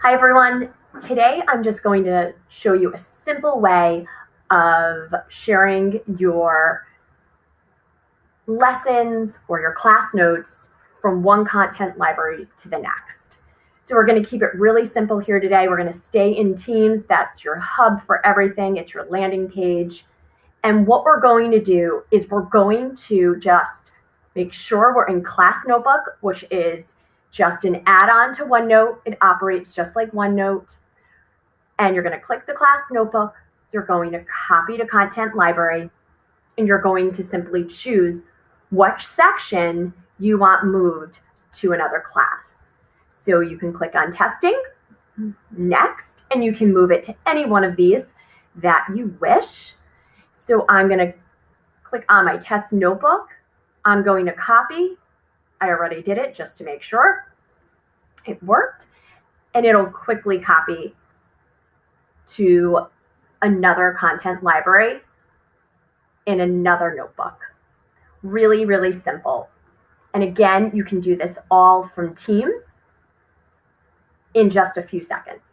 Hi everyone. Today I'm just going to show you a simple way of sharing your lessons or your class notes from one content library to the next. So we're going to keep it really simple here today. We're going to stay in Teams. That's your hub for everything. It's your landing page. And what we're going to do is we're going to just make sure we're in Class Notebook, which is just an add-on to OneNote. It operates just like OneNote. And you're going to click the Class Notebook. You're going to copy to Content Library. And you're going to simply choose which section you want moved to another class. So you can click on Testing, Next, and you can move it to any one of these that you wish. So I'm going to click on my test notebook. I'm going to copy. I already did it just to make sure it worked. And it'll quickly copy to another content library in another notebook. Really, really simple. And again, you can do this all from Teams in just a few seconds.